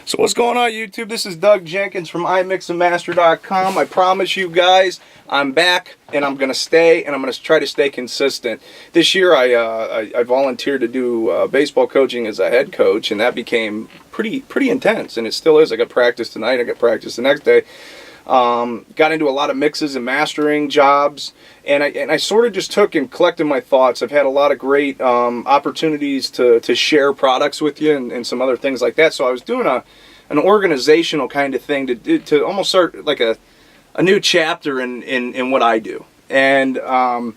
So what's going on, YouTube? This is Doug Jenkins from iMixandMaster.com. I promise you guys, I'm back, and I'm going to stay, and I'm going to try to stay consistent. This year, I volunteered to do baseball coaching as a head coach, and that became pretty intense, and it still is. I got practice tonight, I got practice the next day. Got into a lot of mixes and mastering jobs, and I sort of just took and collected my thoughts. I've had a lot of great opportunities to share products with you and some other things like that. So I was doing an organizational kind of thing to almost start like a new chapter in what I do. And I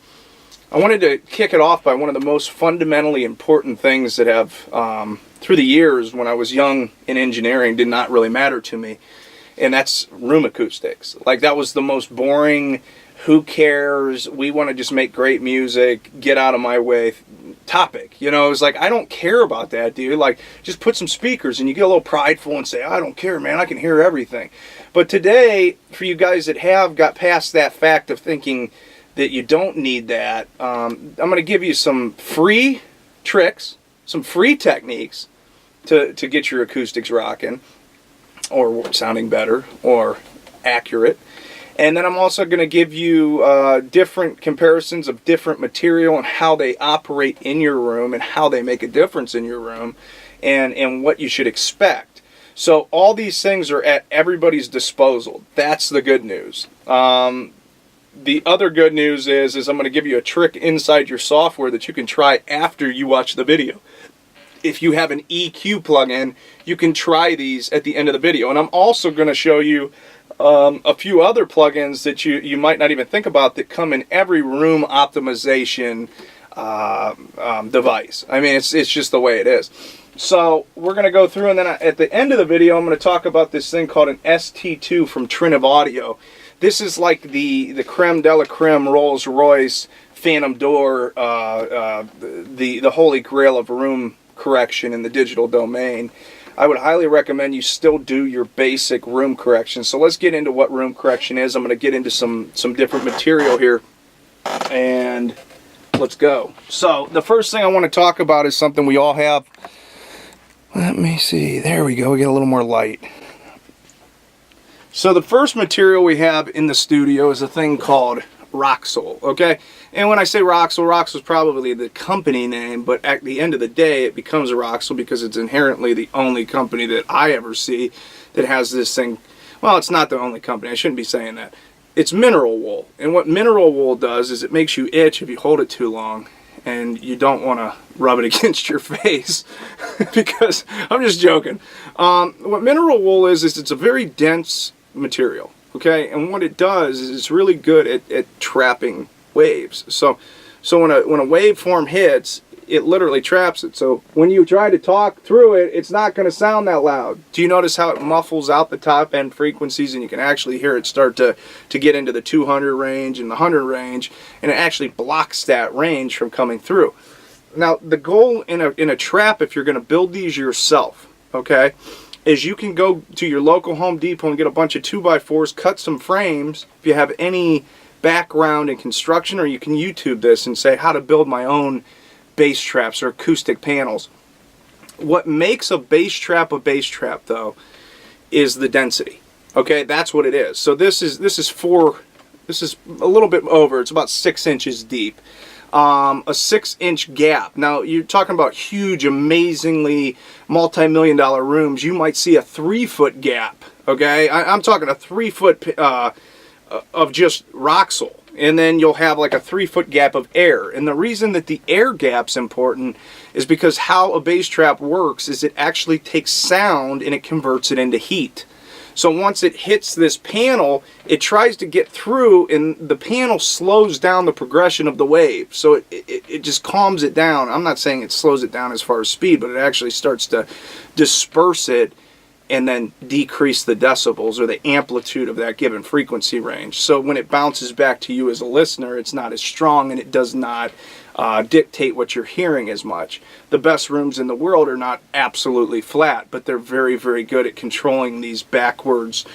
wanted to kick it off by one of the most fundamentally important things that have, through the years when I was young in engineering, did not really matter to me. And that's room acoustics. Like, that was the most boring, who cares, we want to just make great music, get out of my way topic. You know, it was like, I don't care about that, dude. Like, just put some speakers, and you get a little prideful and say, I don't care, man, I can hear everything. But today, for you guys that have got past that fact of thinking that you don't need that, I'm going to give you some free tricks, some free techniques to get your acoustics rocking, or sounding better, or accurate. And then I'm also going to give you different comparisons of different material and how they operate in your room and how they make a difference in your room, and what you should expect. So all these things are at everybody's disposal. That's the good news. The other good news is I'm going to give you a trick inside your software that you can try after you watch the video. If you have an EQ plugin, you can try these at the end of the video. And I'm also going to show you a few other plugins that you might not even think about that come in every room optimization device. I mean, it's just the way it is. So we're going to go through, and then at the end of the video, I'm going to talk about this thing called an ST2 from Trinnov Audio. This is like the creme de la creme Rolls Royce Phantom Door, the holy grail of room correction in the digital domain. I would highly recommend you still do your basic room correction. So let's get into what room correction is. I'm going to get into some different material here, and let's go. So the first thing I want to talk about is something we all have. Let me see. There we go. We get a little more light. So the first material we have in the studio is a thing called Roxol, okay? And when I say Roxol, Roxol's probably the company name, but at the end of the day, it becomes a Roxol because it's inherently the only company that I ever see that has this thing. Well, it's not the only company. I shouldn't be saying that. It's mineral wool. And what mineral wool does is it makes you itch if you hold it too long, and you don't want to rub it against your face because I'm just joking. What mineral wool is it's a very dense material. Okay, and what it does is it's really good at trapping waves. So when a waveform hits, it literally traps it. So when you try to talk through it, it's not going to sound that loud. Do you notice how it muffles out the top end frequencies, and you can actually hear it start to get into the 200 range and the 100 range, and it actually blocks that range from coming through. Now, the goal in a trap, if you're going to build these yourself, okay, is you can go to your local Home Depot and get a bunch of 2x4s, cut some frames if you have any background in construction, or you can YouTube this and say how to build my own bass traps or acoustic panels. What makes a bass trap, though, is the density. Okay, that's what it is. So this is a little bit over. It's about 6 inches deep. A 6-inch gap. Now, you're talking about huge, amazingly multi-million-dollar rooms. You might see a 3-foot gap. Okay, I'm talking a 3-foot of just Roxol, and then you'll have like a 3-foot gap of air. And the reason that the air gap's important is because how a bass trap works is it actually takes sound and it converts it into heat. So once it hits this panel, it tries to get through, and the panel slows down the progression of the wave. So it just calms it down. I'm not saying it slows it down as far as speed, but it actually starts to disperse it and then decrease the decibels or the amplitude of that given frequency range. So when it bounces back to you as a listener, it's not as strong, and it does not dictate what you're hearing as much. The best rooms in the world are not absolutely flat, but they're very, very good at controlling these backwards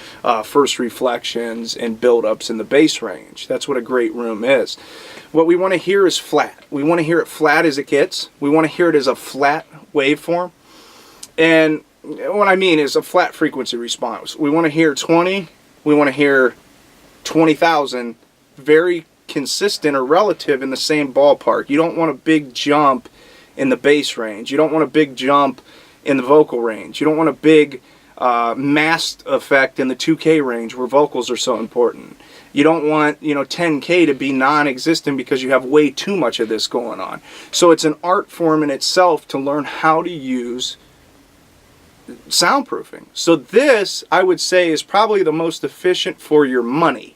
first reflections and buildups in the bass range. That's what a great room is. What we want to hear is flat. We want to hear it flat as it gets. We want to hear it as a flat waveform. And what I mean is a flat frequency response. We want to hear 20, we want to hear 20,000, very consistent or relative in the same ballpark. You don't want a big jump in the bass range. You don't want a big jump in the vocal range. You don't want a big masked effect in the 2K range where vocals are so important. You don't want, 10K to be non-existent because you have way too much of this going on. So it's an art form in itself to learn how to use soundproofing. So this, I would say, is probably the most efficient for your money.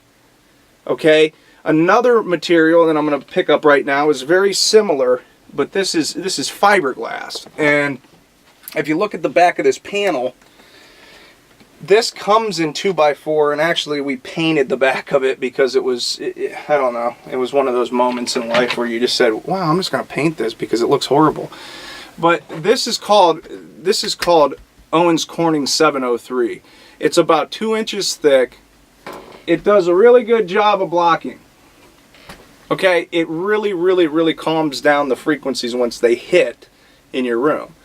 Okay? Another material that I'm going to pick up right now is very similar, but this is fiberglass. And if you look at the back of this panel, this comes in 2x4, and actually we painted the back of it because it was, I don't know, it was one of those moments in life where you just said, wow, I'm just going to paint this because it looks horrible. But this is called Owens Corning 703. It's about 2 inches thick. It does a really good job of blocking. Okay, it really, really, really calms down the frequencies once they hit in your room.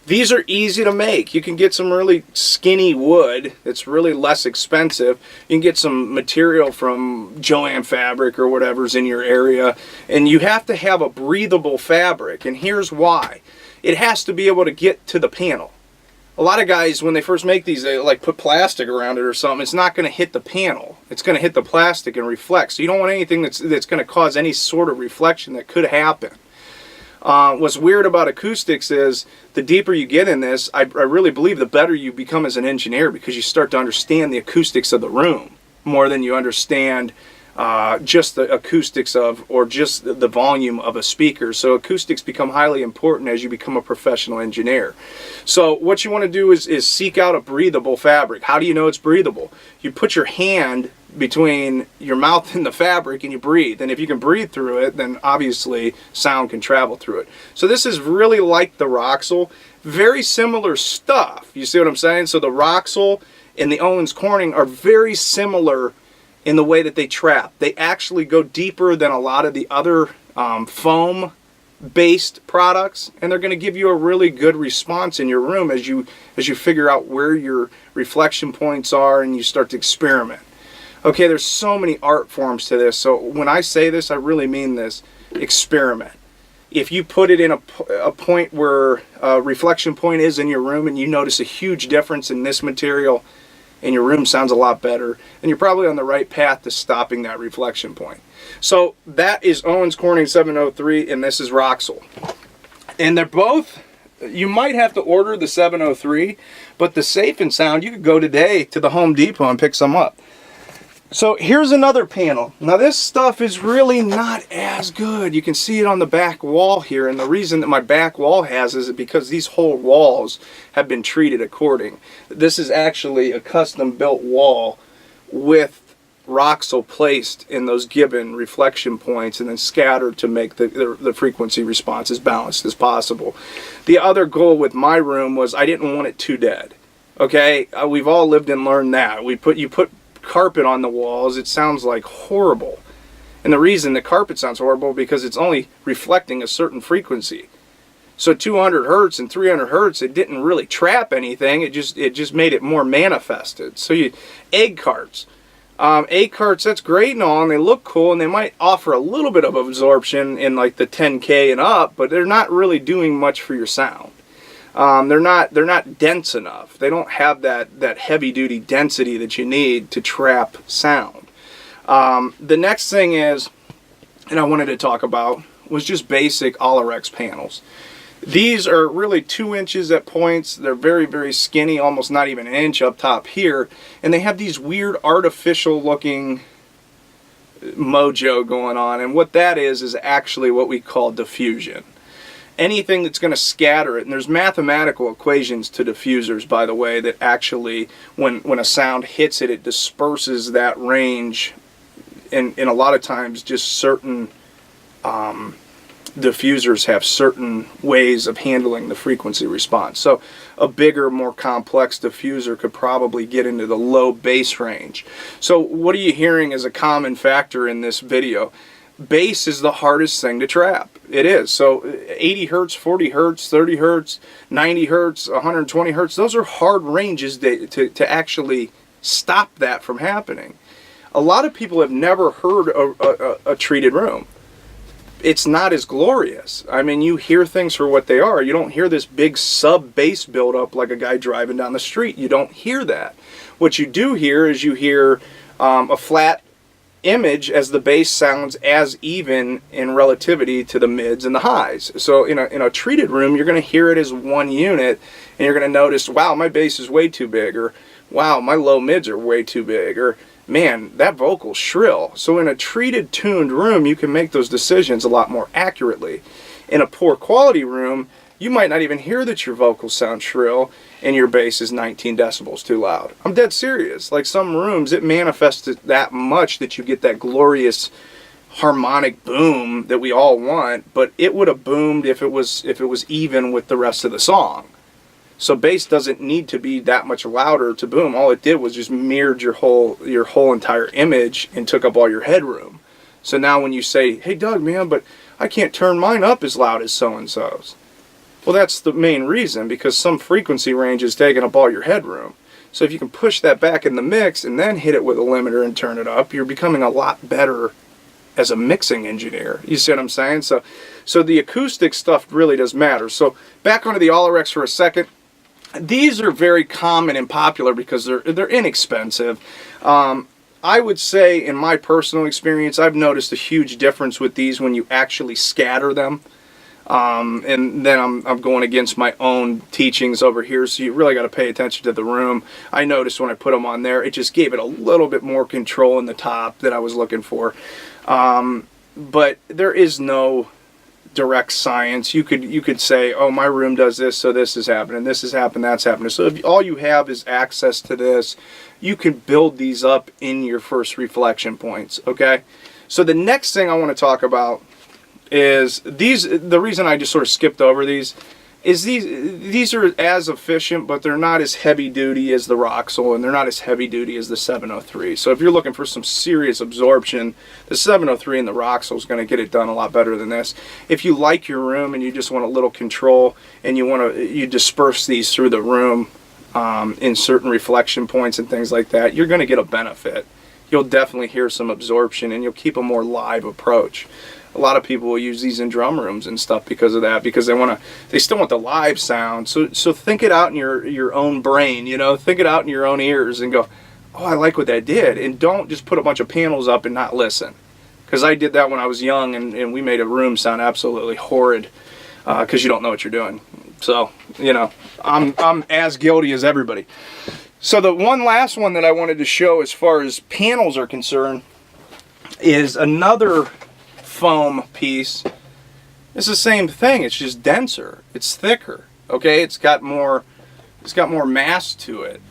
These are easy to make. You can get some really skinny wood that's really less expensive. You can get some material from Joann Fabric or whatever's in your area. And you have to have a breathable fabric. And here's why. It has to be able to get to the panel. A lot of guys, when they first make these, they like put plastic around it or something. It's not going to hit the panel. It's going to hit the plastic and reflect. So you don't want anything that's going to cause any sort of reflection that could happen. What's weird about acoustics is the deeper you get in this, I really believe the better you become as an engineer, because you start to understand the acoustics of the room more than you understand just the acoustics of, or just the volume of a speaker. So acoustics become highly important as you become a professional engineer. So what you want to do is seek out a breathable fabric. How do you know it's breathable? You put your hand between your mouth and the fabric and you breathe. And if you can breathe through it, then obviously sound can travel through it. So this is really like the Roxul. Very similar stuff. You see what I'm saying? So the Roxul and the Owens Corning are very similar in the way that they trap. They actually go deeper than a lot of the other foam based products, and they're going to give you a really good response in your room as you figure out where your reflection points are and you start to experiment. Okay, there's so many art forms to this. So when I say this, I really mean this. Experiment. If you put it in a point where a reflection point is in your room and you notice a huge difference in this material and your room sounds a lot better, and you're probably on the right path to stopping that reflection point. So that is Owens Corning 703, and this is Roxul. And they're both, you might have to order the 703, but the Safe and Sound, you could go today to the Home Depot and pick some up. So here's another panel. Now this stuff is really not as good. You can see it on the back wall here, and the reason that my back wall has is because these whole walls have been treated according. This is actually a custom built wall with Roxul placed in those given reflection points and then scattered to make the frequency response as balanced as possible. The other goal with my room was I didn't want it too dead. Okay, we've all lived and learned that. You put carpet on the walls, it sounds like horrible. And the reason the carpet sounds horrible because it's only reflecting a certain frequency. So 200 hertz and 300 hertz, it didn't really trap anything. It just made it more manifested. So egg carts. Egg carts, that's great and all, and they look cool, and they might offer a little bit of absorption in like the 10K and up, but they're not really doing much for your sound. They're not dense enough. They don't have that heavy duty density that you need to trap sound. The next thing is, and I wanted to talk about, was just basic Allerex panels. These are really 2 inches at points. They're very, very skinny, almost not even an inch up top here. And they have these weird artificial looking mojo going on. And what that is actually what we call diffusion. Anything that's going to scatter it, and there's mathematical equations to diffusers, by the way, that actually, when a sound hits it, it disperses that range, and a lot of times just certain diffusers have certain ways of handling the frequency response. So a bigger, more complex diffuser could probably get into the low bass range. So what are you hearing as a common factor in this video? bass is the hardest thing to trap. It is. So 80 hertz, 40 hertz, 30 hertz, 90 hertz, 120 hertz, those are hard ranges to actually stop that from happening. A lot of people have never heard a treated room. It's not as glorious. I mean, you hear things for what they are. You don't hear this big sub-bass buildup like a guy driving down the street. You don't hear that. What you do hear is you hear a flat image as the bass sounds as even in relativity to the mids and the highs. So in a treated room, you're going to hear it as one unit, and you're going to notice, wow, my bass is way too big, or wow, my low mids are way too big, or man, that vocal's shrill. So in a treated, tuned room, you can make those decisions a lot more accurately. In a poor quality room, you might not even hear that your vocals sound shrill and your bass is 19 decibels too loud. I'm dead serious. Like some rooms, it manifests it that much that you get that glorious harmonic boom that we all want, but it would have boomed if it was even with the rest of the song. So bass doesn't need to be that much louder to boom. All it did was just mirrored your whole entire image and took up all your headroom. So now when you say, hey Doug, man, but I can't turn mine up as loud as so-and-so's. Well, that's the main reason, because some frequency range is taking up all your headroom. So if you can push that back in the mix and then hit it with a limiter and turn it up, you're becoming a lot better as a mixing engineer. You see what I'm saying? So the acoustic stuff really does matter. So back onto the All-RX for a second. These are very common and popular because they're inexpensive. I would say, in my personal experience, I've noticed a huge difference with these when you actually scatter them. And then I'm going against my own teachings over here, so you really got to pay attention to the room. I noticed when I put them on there, it just gave it a little bit more control in the top that I was looking for. But there is no direct science. You could say, oh, my room does this, so this is happening, this has happened, that's happening. So if all you have is access to this, you can build these up in your first reflection points, okay? So the next thing I want to talk about is these. The reason I just sort of skipped over these is these are as efficient, but they're not as heavy duty as the Roxul, and they're not as heavy duty as the 703. So if you're looking for some serious absorption, the 703 and the Roxul is going to get it done a lot better than this. If you like your room and you just want a little control and you disperse these through the room in certain reflection points and things like that, you're going to get a benefit. You'll definitely hear some absorption, and you'll keep a more live approach. A lot of people will use these in drum rooms and stuff because of that, because they still want the live sound. So think it out in your own brain, you know, think it out in your own ears and go, oh, I like what that did. And don't just put a bunch of panels up and not listen. Because I did that when I was young, and we made a room sound absolutely horrid because you don't know what you're doing. So, you know, I'm as guilty as everybody. So the one last one that I wanted to show as far as panels are concerned is another foam piece. It's the same thing, it's just denser, it's thicker, okay? It's got more mass to it,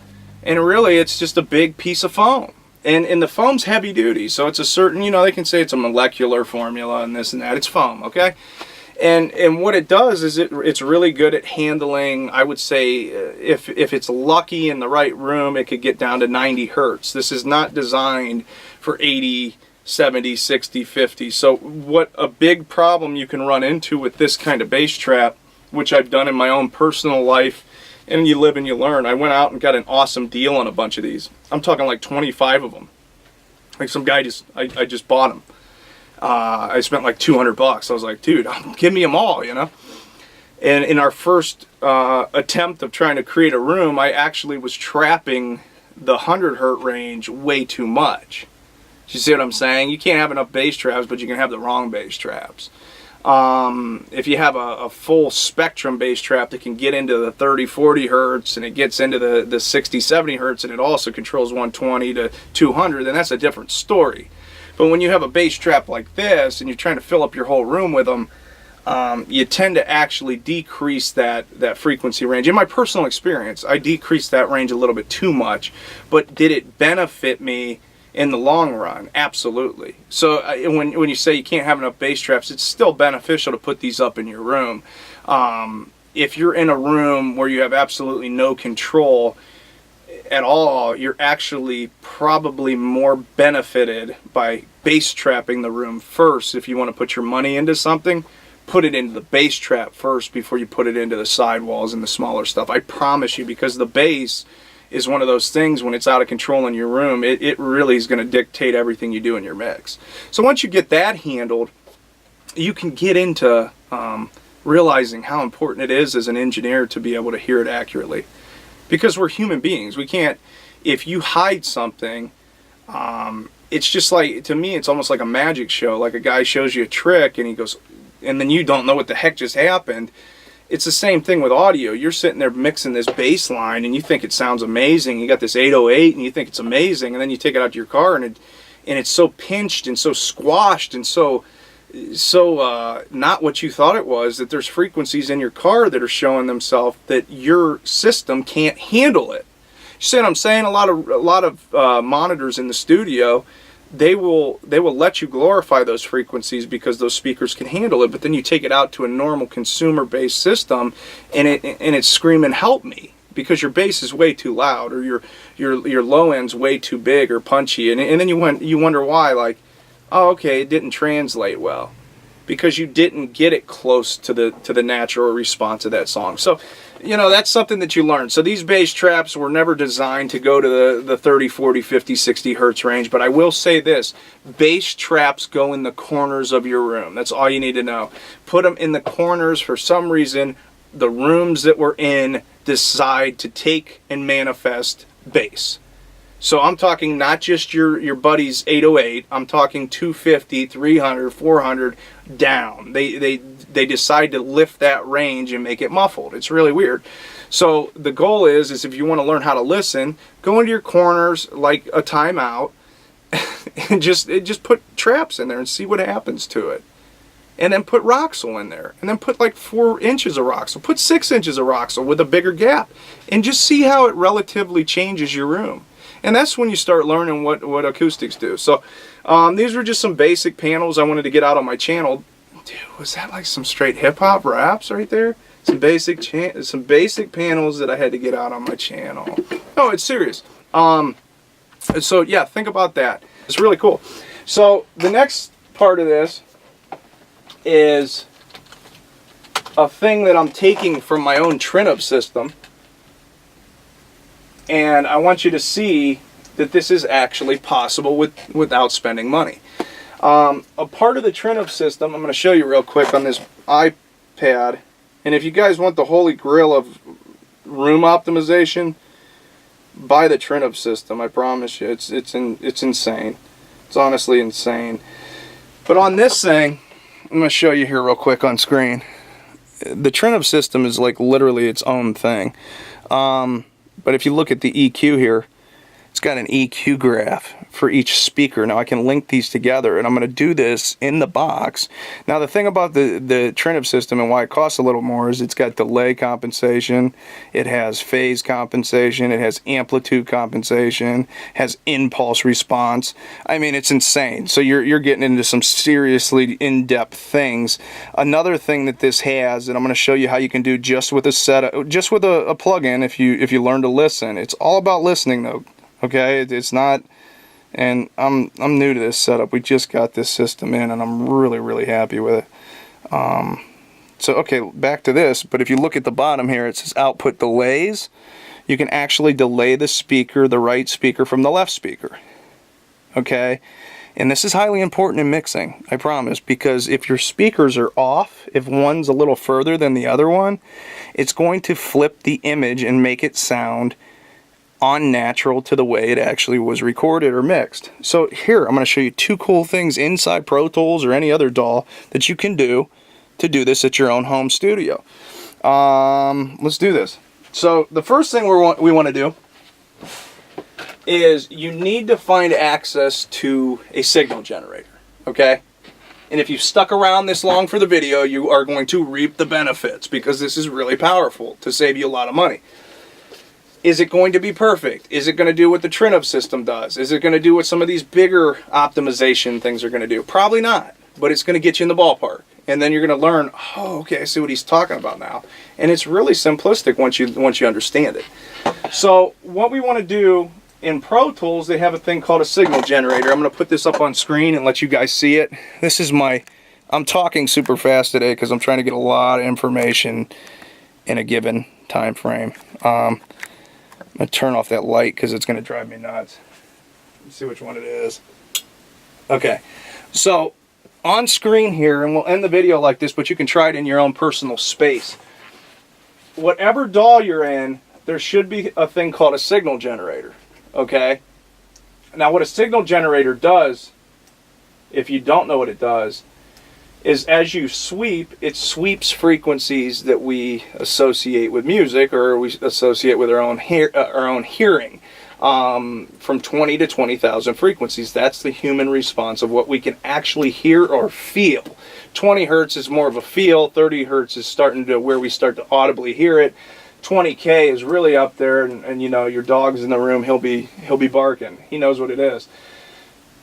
and really it's just a big piece of foam, and the foam's heavy duty, so it's a certain, you know, they can say it's a molecular formula and this and that. It's foam, okay? And what it does is it's really good at handling, I would say, if it's lucky in the right room, it could get down to 90 hertz. This is not designed for 80, 70, 60, 50. So what a big problem you can run into with this kind of bass trap, which I've done in my own personal life, and you live and you learn. I went out and got an awesome deal on a bunch of these. I'm talking like 25 of them. Like some guy I just bought them. I spent like $200. I was like, dude, give me them all, you know? And in our first attempt of trying to create a room, I actually was trapping the 100 hertz range way too much. You see what I'm saying? You can't have enough bass traps, but you can have the wrong bass traps. If you have a full spectrum bass trap that can get into the 30, 40 hertz, and it gets into the 60, 70 hertz, and it also controls 120 to 200, then that's a different story. But when you have a bass trap like this, and you're trying to fill up your whole room with them, you tend to actually decrease that frequency range. In my personal experience, I decreased that range a little bit too much, but did it benefit me in the long run? Absolutely. So when you say you can't have enough bass traps, it's still beneficial to put these up in your room. If you're in a room where you have absolutely no control, at all, you're actually probably more benefited by bass trapping the room first. If you want to put your money into something, put it into the bass trap first before you put it into the sidewalls and the smaller stuff. I promise you, because the bass is one of those things, when it's out of control in your room, it really is going to dictate everything you do in your mix. So once you get that handled, you can get into realizing how important it is as an engineer to be able to hear it accurately. Because we're human beings. We can't, if you hide something, it's just like, to me, it's almost like a magic show. Like a guy shows you a trick and he goes, and then you don't know what the heck just happened. It's the same thing with audio. You're sitting there mixing this bass line and you think it sounds amazing. You got this 808 and you think it's amazing, and then you take it out to your car and it's so pinched and so squashed and so not what you thought it was, that there's frequencies in your car that are showing themselves that your system can't handle it. You see what I'm saying? A lot of monitors in the studio, they will let you glorify those frequencies because those speakers can handle it, but then you take it out to a normal consumer-based system and it's screaming, "Help me," because your bass is way too loud, or your low end's way too big or punchy, and then you wonder why, like, oh, okay, it didn't translate well, because you didn't get it close to the natural response of that song. So, you know, that's something that you learn. So these bass traps were never designed to go to the 30, 40, 50, 60 hertz range, but I will say this: bass traps go in the corners of your room. That's all you need to know. Put them in the corners. For some reason, the rooms that we're in decide to take and manifest bass. So I'm talking not just your buddy's 808, I'm talking 250, 300, 400 down. They decide to lift that range and make it muffled. It's really weird. So the goal is if you want to learn how to listen, go into your corners like a timeout and just put traps in there and see what happens to it. And then put Roxel in there, and then put like 4 inches of Roxel, put 6 inches of Roxel with a bigger gap, and just see how it relatively changes your room. And that's when you start learning what acoustics do. So these were just some basic panels I wanted to get out on my channel. Dude, was that like some straight hip-hop raps right there? Some basic panels that I had to get out on my channel. No, it's serious. So yeah, think about that. It's really cool. So the next part of this is a thing that I'm taking from my own Trinnov system. And I want you to see that this is actually possible without spending money. A part of the Trinnov system, I'm going to show you real quick on this iPad. And if you guys want the holy grail of room optimization, buy the Trinnov system. I promise you, it's insane. It's honestly insane. But on this thing, I'm going to show you here real quick on screen. The Trinnov system is like literally its own thing. But if you look at the EQ here, it's got an EQ graph for each speaker. Now I can link these together, and I'm going to do this in the box. Now the thing about the Trinnov system and why it costs a little more is it's got delay compensation, it has phase compensation, it has amplitude compensation, has impulse response. I mean, it's insane. So you're getting into some seriously in-depth things. Another thing that this has, and I'm going to show you how you can do just with a setup, just with a plug-in if you learn to listen. It's all about listening though. Okay, it's not, and I'm new to this setup. We just got this system in, and I'm really happy with it. So okay, back to this. But if you look at the bottom here, it says output delays. You can actually delay the speaker, the right speaker, from the left speaker. Okay, and this is highly important in mixing, I promise, because if your speakers are off, if one's a little further than the other one, it's going to flip the image and make it sound unnatural to the way it actually was recorded or mixed. So here, I'm going to show you 2 cool things inside Pro Tools or any other DAW that you can do to do this at your own home studio. Let's do this. So the first thing we want to do is you need to find access to a signal generator, okay? And if you've stuck around this long for the video, you are going to reap the benefits, because this is really powerful to save you a lot of money. Is it going to be perfect? Is it going to do what the Trinnov system does? Is it going to do what some of these bigger optimization things are going to do? Probably not, but it's going to get you in the ballpark. and then you're going to learn, oh, okay, I see what he's talking about now. And it's really simplistic once you understand it. So what we want to do in Pro Tools, they have a thing called a signal generator. I'm going to put this up on screen and let you guys see it. This is I'm talking super fast today because I'm trying to get a lot of information in a given time frame. I'm going to turn off that light because it's going to drive me nuts. Let's see which one it is. Okay, so on screen here, and we'll end the video like this, but you can try it in your own personal space. Whatever DAW you're in, there should be a thing called a signal generator, okay? Now what a signal generator does, if you don't know what it does, is as you sweep, it sweeps frequencies that we associate with music, or we associate with our own hearing, from 20 to 20,000 frequencies. That's the human response of what we can actually hear or feel. 20 hertz is more of a feel, 30 hertz is starting to where we start to audibly hear it. 20K is really up there, and you know, your dog's in the room, he'll be barking. He knows what it is.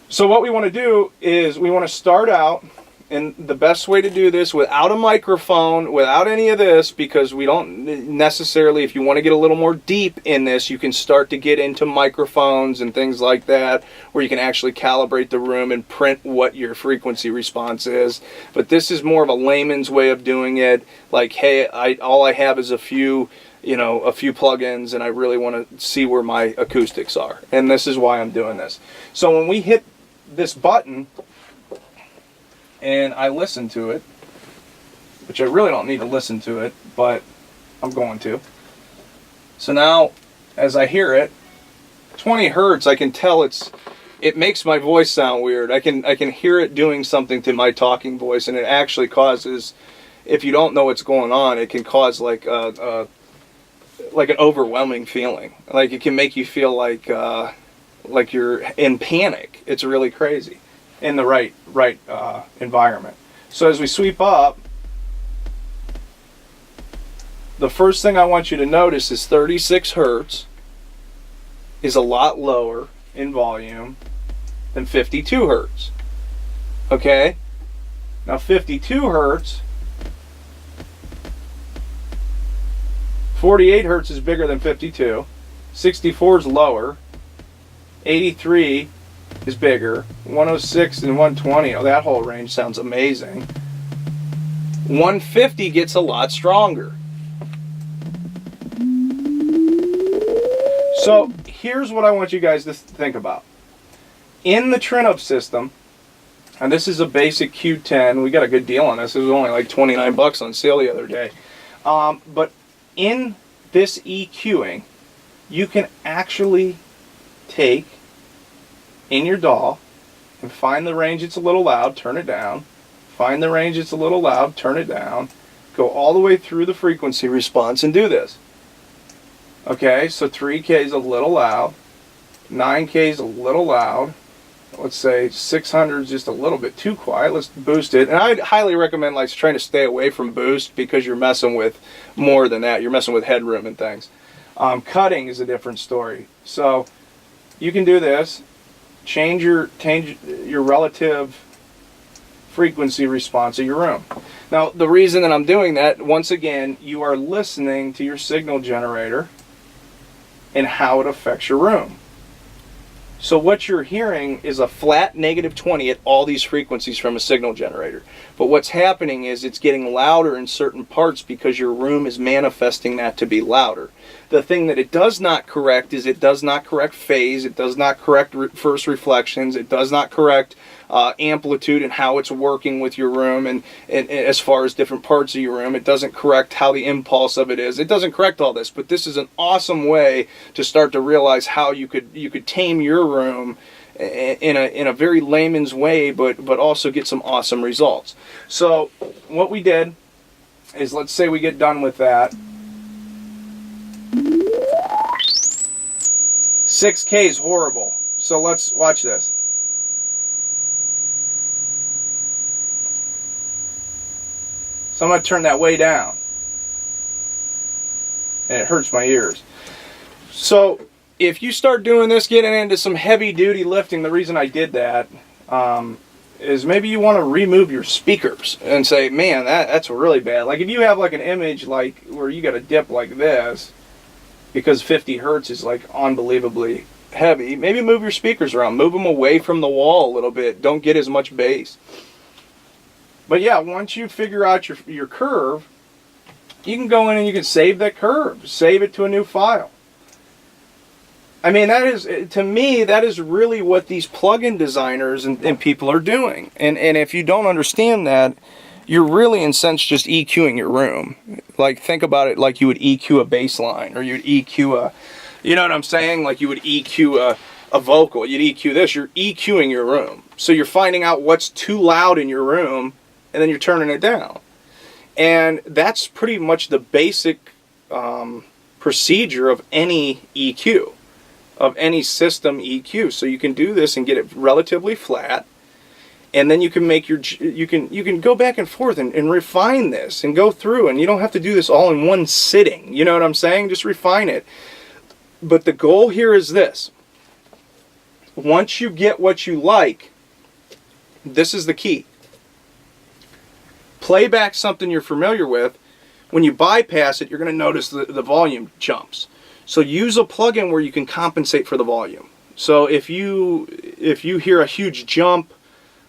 So what we want to do is we want to start out, and the best way to do this without a microphone, without any of this, because we don't necessarily, if you want to get a little more deep in this, you can start to get into microphones and things like that, where you can actually calibrate the room and print what your frequency response is. But this is more of a layman's way of doing it. Like, hey, all I have is a few plugins, and I really want to see where my acoustics are. And this is why I'm doing this. So when we hit this button, and I listen to it, which I really don't need to listen to it, but I'm going to. So now, as I hear it, 20 hertz, I can tell it makes my voice sound weird. I can hear it doing something to my talking voice, and it actually causes, if you don't know what's going on, it can cause like an overwhelming feeling. Like it can make you feel like you're in panic. It's really crazy. In the right environment. So as we sweep up, the first thing I want you to notice is 36 hertz is a lot lower in volume than 52 hertz. Okay? Now 52 hertz, 48 hertz is bigger than 52, 64 is lower, 83 is bigger, 106 and 120, oh, that whole range sounds amazing. 150 gets a lot stronger. So here's what I want you guys to think about. In the Trinnov system, and this is a basic Q10, we got a good deal on this, it was only like 29 bucks on sale the other day. But in this EQing, you can actually take in your DAW and find the range it's a little loud, turn it down. Find the range it's a little loud, turn it down. Go all the way through the frequency response and do this. Okay, so 3K is a little loud, 9K is a little loud. Let's say 600 is just a little bit too quiet. Let's boost it. And I'd highly recommend like trying to stay away from boost, because you're messing with more than that. You're messing with headroom and things. Cutting is a different story. So you can do this. Change your relative frequency response of your room. Now, the reason that I'm doing that, once again, you are listening to your signal generator and how it affects your room. So what you're hearing is a flat -20 at all these frequencies from a signal generator. But what's happening is it's getting louder in certain parts because your room is manifesting that to be louder. The thing that it does not correct is it does not correct phase, it does not correct first reflections, it does not correct amplitude and how it's working with your room, and as far as different parts of your room. It doesn't correct how the impulse of it is. It doesn't correct all this, but this is an awesome way to start to realize how you could tame your room in a very layman's way, but also get some awesome results. So what we did is, let's say we get done with that. 6K is horrible. So let's watch this. So I'm going to turn that way down. And it hurts my ears. So if you start doing this, getting into some heavy duty lifting, the reason I did that is maybe you want to remove your speakers and say, man, that's really bad. Like if you have like an image like where you got a dip like this, because 50 hertz is like unbelievably heavy, maybe move your speakers around, move them away from the wall a little bit, don't get as much bass. But yeah, once you figure out your curve, you can go in and you can save that curve, save it to a new file. I mean, that is, to me, that is really what these plugin designers and people are doing. And if you don't understand that, you're really, in a sense, just EQing your room. Like, think about it like you would EQ a bass line, or you'd EQ a, you know what I'm saying? Like you would EQ a vocal. You'd EQ this. You're EQing your room. So you're finding out what's too loud in your room, and then you're turning it down. And that's pretty much the basic procedure of any EQ. Of any system EQ. So you can do this and get it relatively flat, and then you can make your, you can go back and forth and refine this and go through, and you don't have to do this all in one sitting. You know what I'm saying? Just refine it. But the goal here is this. Once you get what you like, this is the key. Play back something you're familiar with. When you bypass it, you're going to notice the volume jumps. So use a plugin where you can compensate for the volume. So if you hear a huge jump,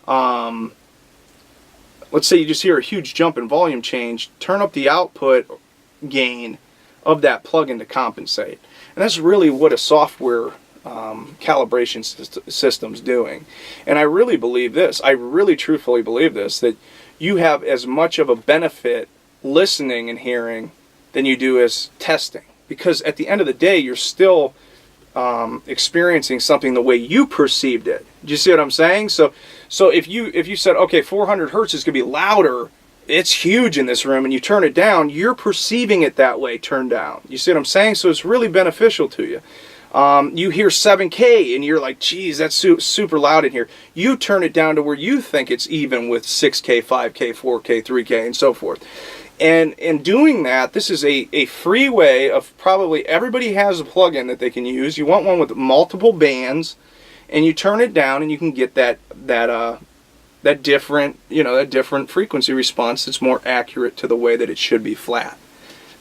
let's say you just hear a huge jump in volume change, turn up the output gain of that plugin to compensate. And that's really what a software calibration system's doing. And I really believe this, I really truthfully believe this, that you have as much of a benefit listening and hearing than you do as testing. Because at the end of the day, you're still experiencing something the way you perceived it. Do you see what I'm saying? So if you said, okay, 400 hertz is going to be louder, it's huge in this room, and you turn it down, you're perceiving it that way, turned down. You see what I'm saying? So it's really beneficial to you. You hear 7K, and you're like, geez, that's super loud in here. You turn it down to where you think it's even with 6K, 5K, 4K, 3K, and so forth. And in doing that, this is a free way of, probably everybody has a plugin that they can use. You want one with multiple bands, and you turn it down, and you can get that different, that different frequency response that's more accurate to the way that it should be flat.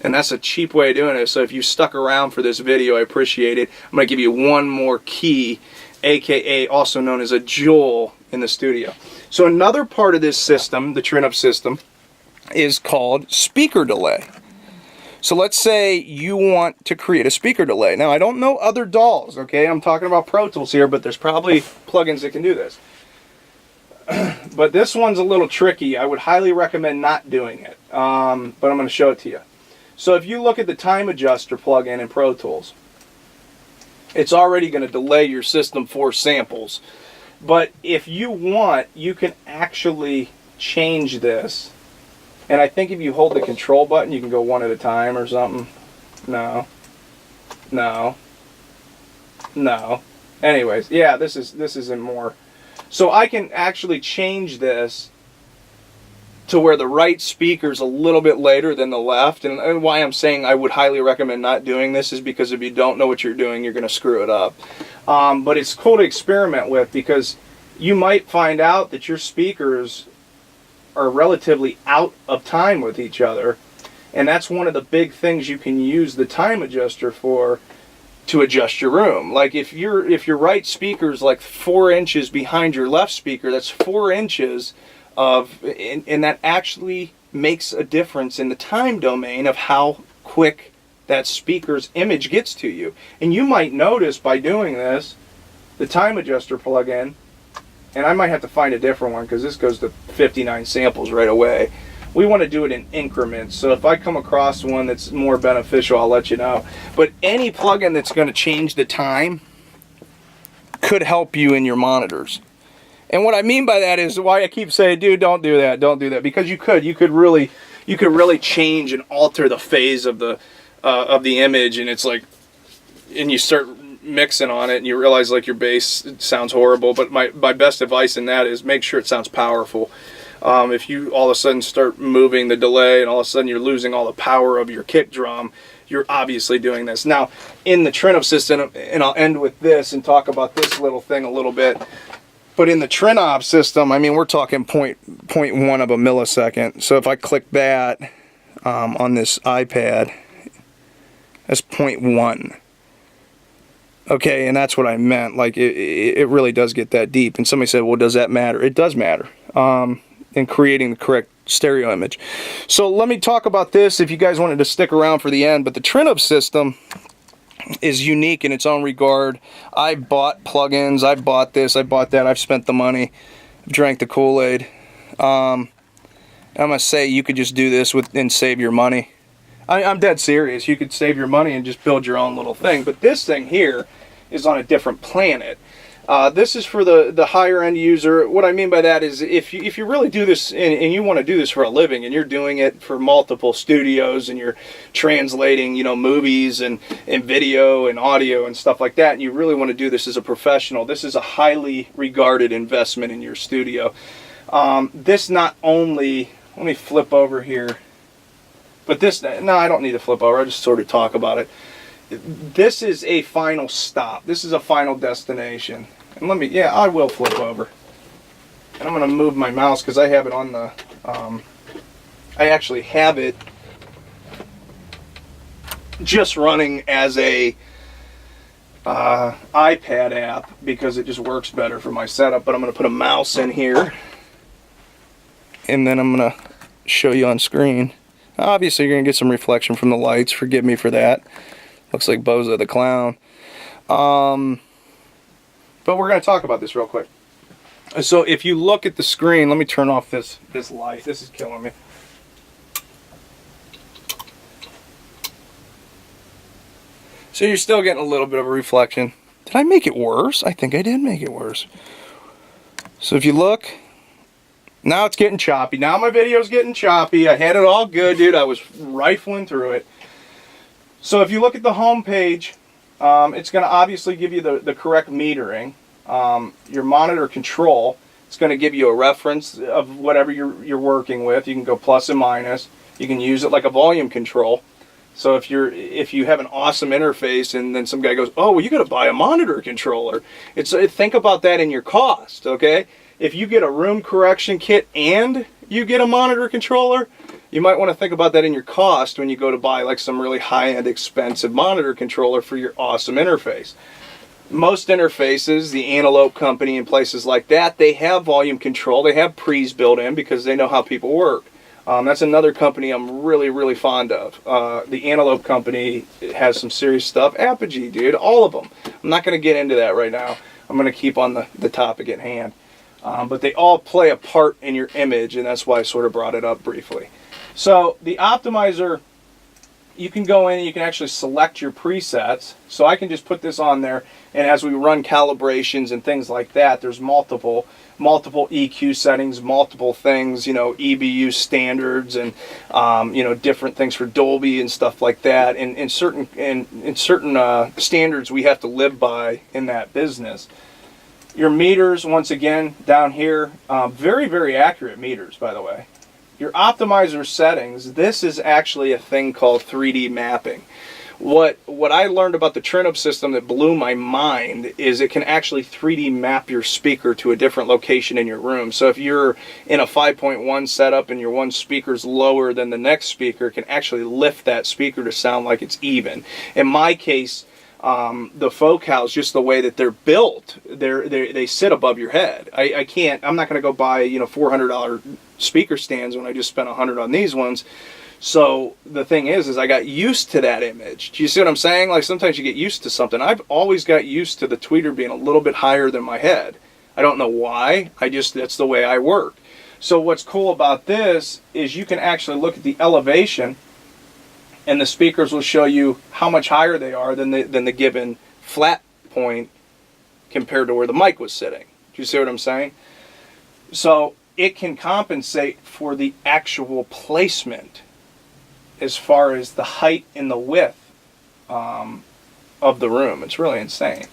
And that's a cheap way of doing it. So if you stuck around for this video, I appreciate it. I'm going to give you one more key, aka also known as a jewel in the studio. So another part of this system, the Trinnov system, is called speaker delay. So let's say you want to create a speaker delay. Now, I don't know other DAWs, okay? I'm talking about Pro Tools here, but there's probably plugins that can do this. But this one's a little tricky. I would highly recommend not doing it, but I'm going to show it to you. So if you look at the time adjuster plugin in Pro Tools, it's already going to delay your system for samples. But if you want, you can actually change this. And I think if you hold the control button, you can go one at a time or something. No. Anyways, yeah, this isn't more. So I can actually change this to where the right speaker's a little bit later than the left. And why I'm saying I would highly recommend not doing this is because if you don't know what you're doing, you're going to screw it up. But it's cool to experiment with, because you might find out that your speakers are relatively out of time with each other, and that's one of the big things you can use the time adjuster for, to adjust your room. Like if your right speaker's like 4 inches behind your left speaker, that's 4 inches of, and that actually makes a difference in the time domain of how quick that speaker's image gets to you. And you might notice by doing this, the time adjuster plugin, and I might have to find a different one because this goes to 59 samples right away. We want to do it in increments, so if I come across one that's more beneficial, I'll let you know. But any plugin that's going to change the time could help you in your monitors. And what I mean by that is why I keep saying, dude, don't do that, because you could really change and alter the phase of the image, and it's like, and you start mixing on it and you realize like your bass sounds horrible. But my best advice in that is make sure it sounds powerful. If you all of a sudden start moving the delay and all of a sudden you're losing all the power of your kick drum, you're obviously doing this. Now in the Trinnov system, and I'll end with this and talk about this little thing a little bit, But in the Trinnov system, I mean, we're talking 0.1 of a millisecond. So if I click that on this iPad, that's 0.1. Okay, and that's what I meant. Like, it really does get that deep. And somebody said, well, does that matter? It does matter in creating the correct stereo image. So let me talk about this if you guys wanted to stick around for the end. But the Trinnov system is unique in its own regard. I bought plugins, I bought this, I bought that, I've spent the money, I've drank the Kool-Aid. I'm gonna say you could just do this and save your money. I'm dead serious. You could save your money and just build your own little thing. But this thing here is on a different planet. This is for the higher end user. What I mean by that is if you really do this and you want to do this for a living and you're doing it for multiple studios and you're translating, you know, movies and video and audio and stuff like that, and you really want to do this as a professional, this is a highly regarded investment in your studio. This not only, let me flip over here, but this, no, I don't need to flip over, I just sort of talk about it. This is a final stop. This is a final destination. And let me, yeah, I will flip over. And I'm going to move my mouse because I have it on the, I actually have it just running as a iPad app because it just works better for my setup. But I'm going to put a mouse in here. And then I'm going to show you on screen. Obviously, you're going to get some reflection from the lights. Forgive me for that. Looks like Bozo the Clown. But we're going to talk about this real quick. So if you look at the screen, let me turn off this light. This is killing me. So you're still getting a little bit of a reflection. Did I make it worse? I think I did make it worse. So if you look, now it's getting choppy. Now my video's getting choppy. I had it all good, dude. I was rifling through it. So if you look at the home page, it's going to obviously give you the correct metering. Your monitor control, it's going to give you a reference of whatever you're working with. You can go plus and minus. You can use it like a volume control. So if you have an awesome interface and then some guy goes, oh, well, you got to buy a monitor controller. Think about that in your cost, okay? If you get a room correction kit and you get a monitor controller, you might want to think about that in your cost when you go to buy like some really high-end expensive monitor controller for your awesome interface. Most interfaces, the Antelope company and places like that, they have volume control. They have pre's built in because they know how people work. That's another company I'm really, really fond of. The Antelope company has some serious stuff. Apogee, dude, all of them. I'm not going to get into that right now. I'm going to keep on the topic at hand. But they all play a part in your image, and that's why I sort of brought it up briefly. So the optimizer, you can go in and you can actually select your presets. So I can just put this on there, and as we run calibrations and things like that, there's multiple EQ settings, multiple things, you know, EBU standards, and you know, different things for Dolby and stuff like that. And in certain standards we have to live by in that business. Your meters, once again, down here, very, very accurate meters, by the way. Your optimizer settings, this is actually a thing called 3D mapping. What I learned about the Trinnov system that blew my mind is it can actually 3D map your speaker to a different location in your room. So if you're in a 5.1 setup and your one speaker's lower than the next speaker, it can actually lift that speaker to sound like it's even. In my case, the focals, just the way that they're built, they sit above your head. I'm not going to go buy, you know, $400 speaker stands when I just spent $100 on these ones. So the thing is I got used to that image. Do you see what I'm saying? Like sometimes you get used to something. I've always got used to the tweeter being a little bit higher than my head. I don't know why. That's the way I work. So what's cool about this is you can actually look at the elevation, and the speakers will show you how much higher they are than the given flat point compared to where the mic was sitting. Do you see what I'm saying? So it can compensate for the actual placement as far as the height and the width of the room. It's really insane.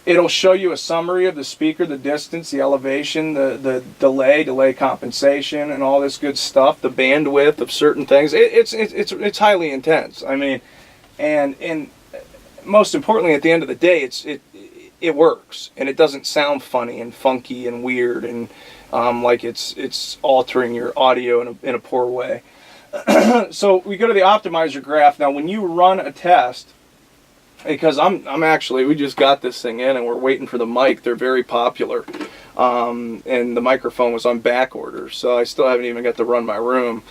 It'll show you a summary of the speaker, the distance, the elevation, the delay compensation, and all this good stuff. The bandwidth of certain things. It's highly intense. I mean, and most importantly, at the end of the day, it works, and it doesn't sound funny and funky and weird and like it's altering your audio in a poor way. So we go to the optimizer graph. Now when you run a test, because I'm actually, we just got this thing in and we're waiting for the mic. They're very popular, and the microphone was on back order, so I still haven't even got to run my room,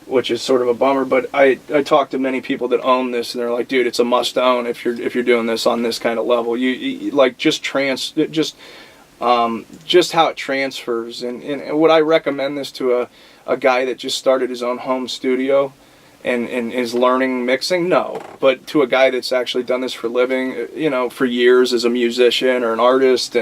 which is sort of a bummer. But I talked to many people that own this, and they're like, dude, it's a must own if you're doing this on this kind of level. You like just how it transfers, and would I recommend this to a guy that just started his own home studio and is learning mixing? No. But to a guy that's actually done this for a living, you know, for years as a musician or an artist,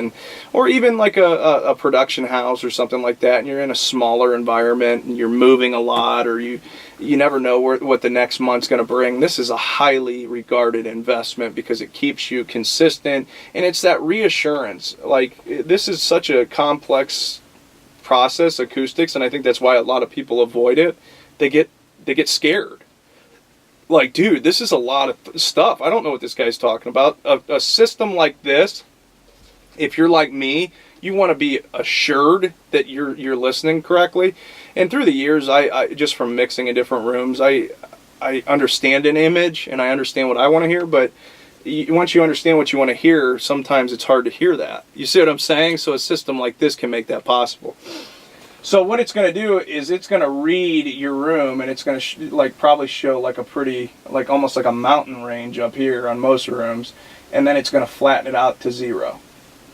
or even like a production house or something like that, and you're in a smaller environment and you're moving a lot, or you never know what the next month's going to bring, this is a highly regarded investment because it keeps you consistent, and it's that reassurance. Like, this is such a complex process, acoustics, and I think that's why a lot of people avoid it. They get scared. Like, dude, this is a lot of stuff. I don't know what this guy's talking about. A system like this, if you're like me, you want to be assured that you're listening correctly. And through the years, I just from mixing in different rooms, I understand an image and I understand what I want to hear. But once you understand what you want to hear, sometimes it's hard to hear that. You see what I'm saying? So a system like this can make that possible. So what it's going to do is it's going to read your room, and it's going to probably show like a pretty, like almost like a mountain range up here on most rooms, and then it's going to flatten it out to 0,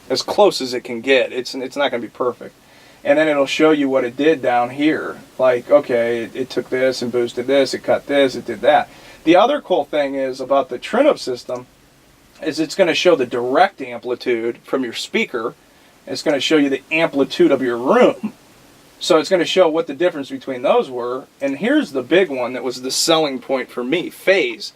as close as it can get. It's not going to be perfect, and then it'll show you what it did down here. Like, okay, it took this and boosted this, it cut this, it did that. The other cool thing is about the Trinnov system is it's going to show the direct amplitude from your speaker. It's going to show you the amplitude of your room. So it's going to show what the difference between those were. And here's the big one that was the selling point for me, phase.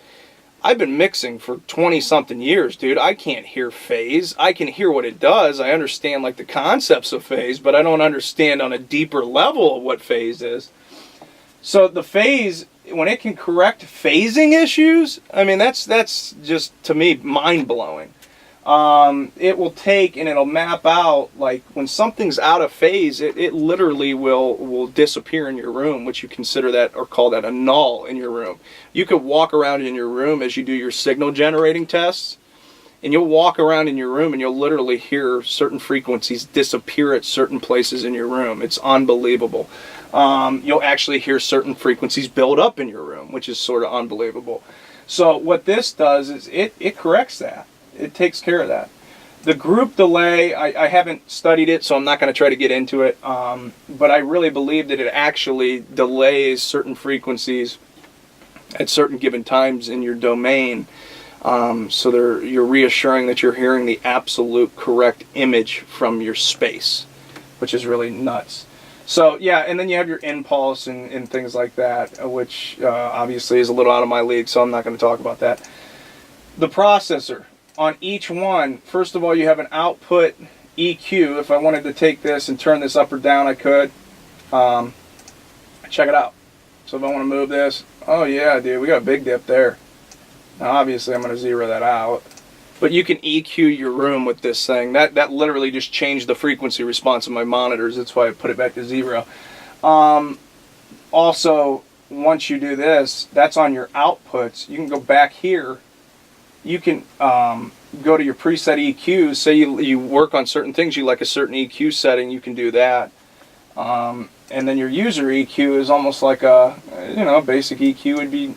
I've been mixing for 20-something years, dude. I can't hear phase. I can hear what it does. I understand like the concepts of phase, but I don't understand on a deeper level of what phase is. So the phase, when it can correct phasing issues, I mean, that's just, to me, mind-blowing. It will take and it'll map out, like when something's out of phase, it literally will disappear in your room, which you consider that or call that a null in your room. You could walk around in your room as you do your signal generating tests, and you'll walk around in your room and you'll literally hear certain frequencies disappear at certain places in your room. It's unbelievable. You'll actually hear certain frequencies build up in your room, which is sort of unbelievable. So what this does is it corrects that. It takes care of that. The group delay, I haven't studied it, so I'm not going to try to get into it. But I really believe that it actually delays certain frequencies at certain given times in your domain. So you're reassuring that you're hearing the absolute correct image from your space, which is really nuts. So yeah, and then you have your impulse and things like that, which obviously is a little out of my league, so I'm not going to talk about that. The processor. On each one, first of all, you have an output EQ. If I wanted to take this and turn this up or down, I could. Check it out. So if I want to move this, oh yeah, dude, we got a big dip there. Now obviously I'm going to zero that out. But you can EQ your room with this thing. That literally just changed the frequency response of my monitors. That's why I put it back to 0. Also, once you do this, that's on your outputs. You can go back here. You can go to your preset EQs. Say you work on certain things, you like a certain EQ setting, you can do that. And then your user EQ is almost like a basic EQ would be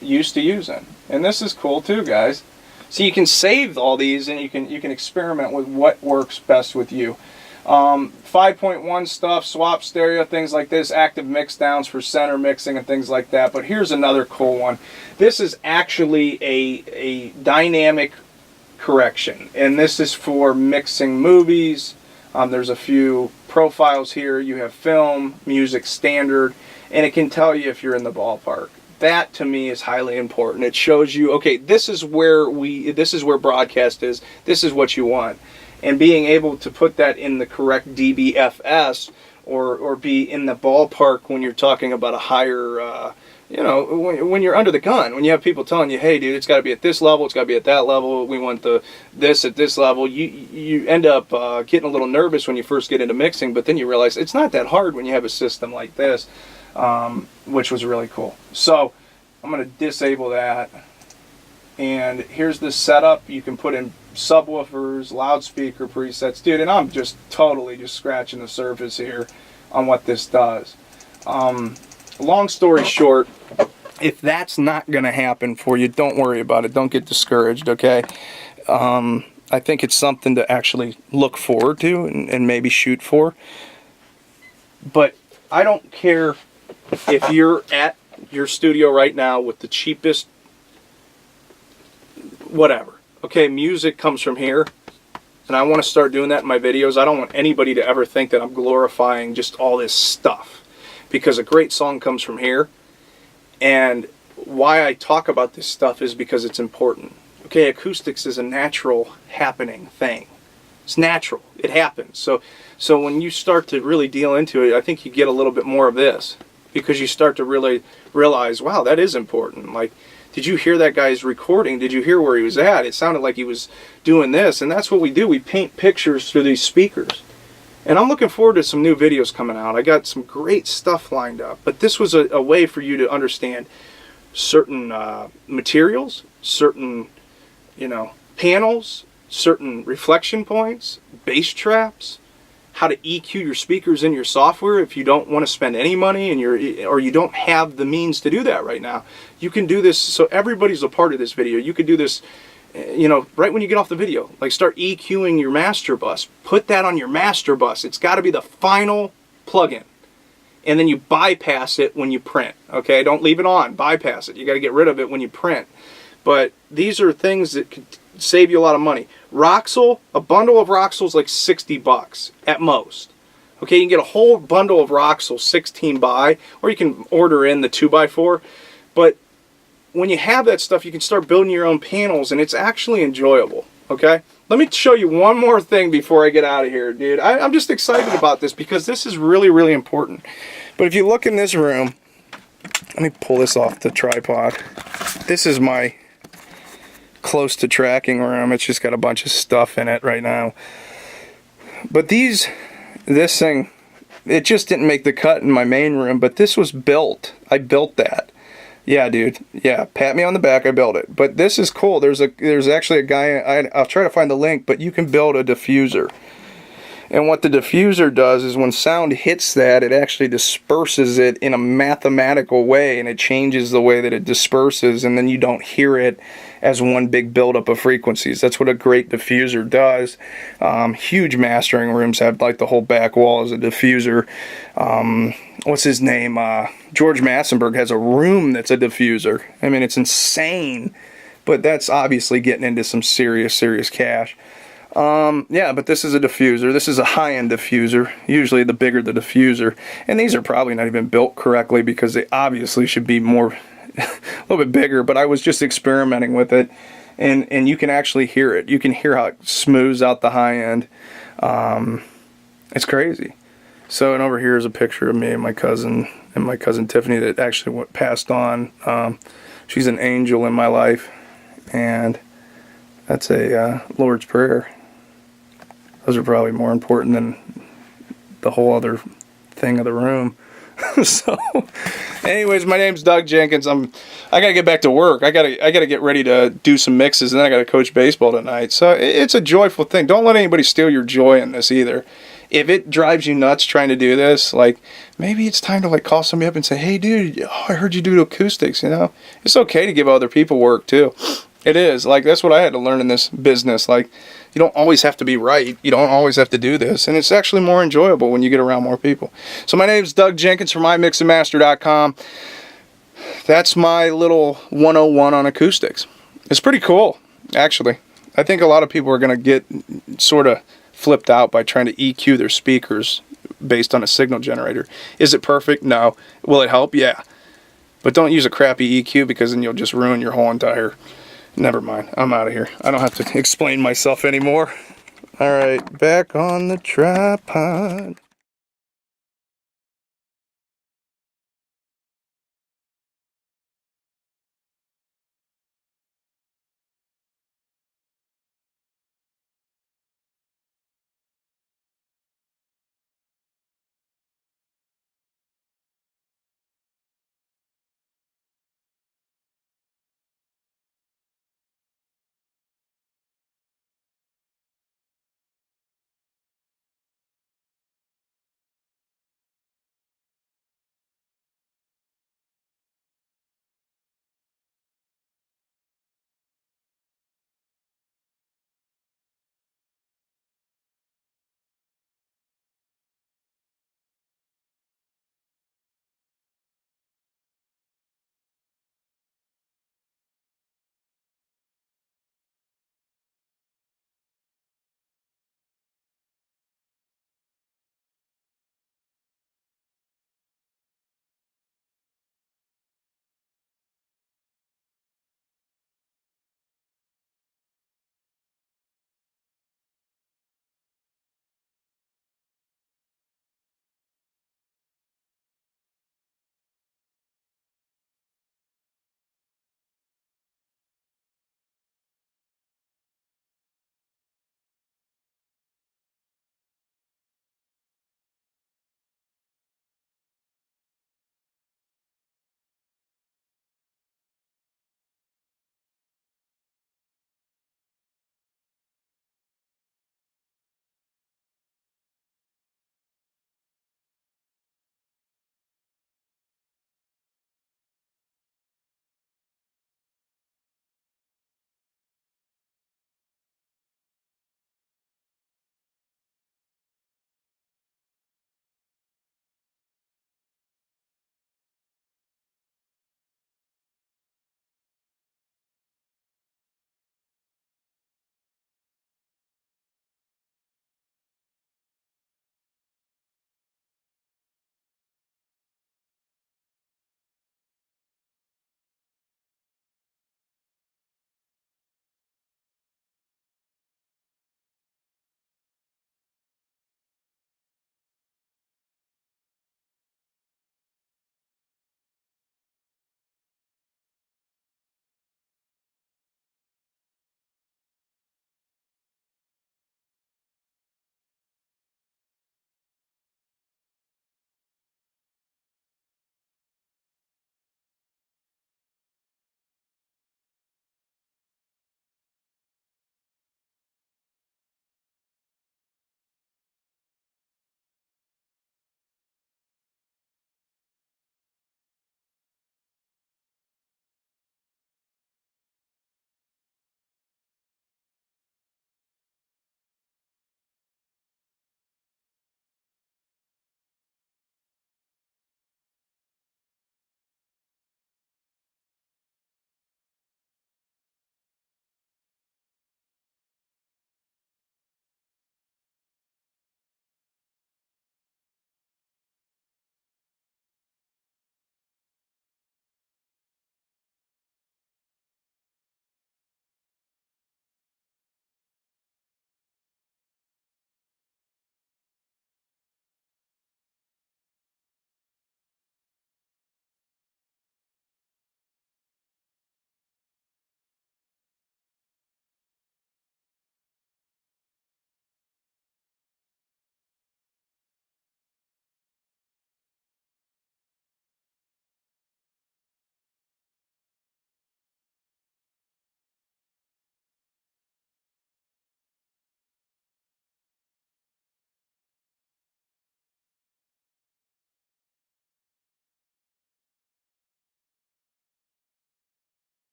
used to using. And this is cool too, guys. So you can save all these and you can experiment with what works best with you. 5.1 stuff, swap stereo, things like this, active mix downs for center mixing and things like that. But here's another cool one. This is actually a dynamic correction, and this is for mixing movies. There's a few profiles here. You have film, music standard, and it can tell you if you're in the ballpark. That to me is highly important. It shows you, okay, this is where broadcast is. This is what you want. And being able to put that in the correct dBFS or be in the ballpark when you're talking about a higher you know, when you're under the gun, when you have people telling you, hey, dude, it's got to be at this level, it's got to be at that level, we want this at this level, you end up getting a little nervous when you first get into mixing, but then you realize it's not that hard when you have a system like this, which was really cool. So I'm going to disable that, and here's the setup. You can put in subwoofers, loudspeaker presets, dude, and I'm just totally just scratching the surface here on what this does. Long story short, if that's not going to happen for you, don't worry about it. Don't get discouraged, okay? I think it's something to actually look forward to and maybe shoot for. But I don't care if you're at your studio right now with the cheapest whatever. Okay, music comes from here, and I want to start doing that in my videos. I don't want anybody to ever think that I'm glorifying just all this stuff, because a great song comes from here. And why I talk about this stuff is because it's important. Okay, acoustics is a natural happening thing. It's natural. It happens. So when you start to really deal into it, I think you get a little bit more of this, because you start to really realize, wow, that is important. Like, did you hear that guy's recording? Did you hear where he was at? It sounded like he was doing this. And that's what we do. We paint pictures through these speakers. And I'm looking forward to some new videos coming out. I got some great stuff lined up. But this was a way for you to understand certain materials, certain, you know, panels, certain reflection points, bass traps, how to EQ your speakers in your software if you don't want to spend any money and or you don't have the means to do that right now. You can do this, so everybody's a part of this video. You can do this, you know, right when you get off the video. Like, start EQing your master bus. Put that on your master bus. It's got to be the final plugin. And then you bypass it when you print. Okay, don't leave it on. Bypass it. You got to get rid of it when you print. But these are things that could save you a lot of money. Roxul, a bundle of Roxul is like $60 at most. Okay, you can get a whole bundle of Roxul 16 by, or you can order in the 2x4. But when you have that stuff, you can start building your own panels, and it's actually enjoyable. Okay, let me show you one more thing before I get out of here, dude. I'm just excited about this because this is really, really important. But if you look in this room, let me pull this off the tripod. This is my close to tracking room. It's just got a bunch of stuff in it right now. But this thing, it just didn't make the cut in my main room, but this was built. I built that. Yeah, dude. Yeah, pat me on the back. I built it. But this is cool. There's actually a guy. I'll try to find the link. But you can build a diffuser. And what the diffuser does is when sound hits that, it actually disperses it in a mathematical way, and it changes the way that it disperses, and then you don't hear it as one big buildup of frequencies. That's what a great diffuser does. Huge mastering rooms have like the whole back wall as a diffuser. What's his name? George Massenburg has a room that's a diffuser. I mean, it's insane, but that's obviously getting into some serious cash. Yeah, but this is a diffuser. This is a high-end diffuser. Usually the bigger the diffuser. And these are probably not even built correctly because they obviously should be more, a little bit bigger, but I was just experimenting with it. And you can actually hear it. You can hear how it smooths out the high end. It's crazy. So, and over here is a picture of me and my cousin Tiffany that actually passed on. She's an angel in my life. And that's a Lord's Prayer. Those are probably more important than the whole other thing of the room. So, anyways, my name's Doug Jenkins. I gotta get back to work. I gotta get ready to do some mixes, and then I gotta coach baseball tonight. So it's a joyful thing. Don't let anybody steal your joy in this either. If it drives you nuts trying to do this, like, maybe it's time to like call somebody up and say, hey dude, I heard you do acoustics, you know? It's okay to give other people work too. It is. Like, that's what I had to learn in this business. Like, you don't always have to be right. You don't always have to do this. And it's actually more enjoyable when you get around more people. So my name's Doug Jenkins from iMixandMaster.com. That's my little 101 on acoustics. It's pretty cool, actually. I think a lot of people are going to get sort of flipped out by trying to EQ their speakers based on a signal generator. Is it perfect? No. Will it help? Yeah. But don't use a crappy EQ, because then you'll just ruin your whole entire... Never mind. I'm out of here. I don't have to explain myself anymore. All right, back on the tripod.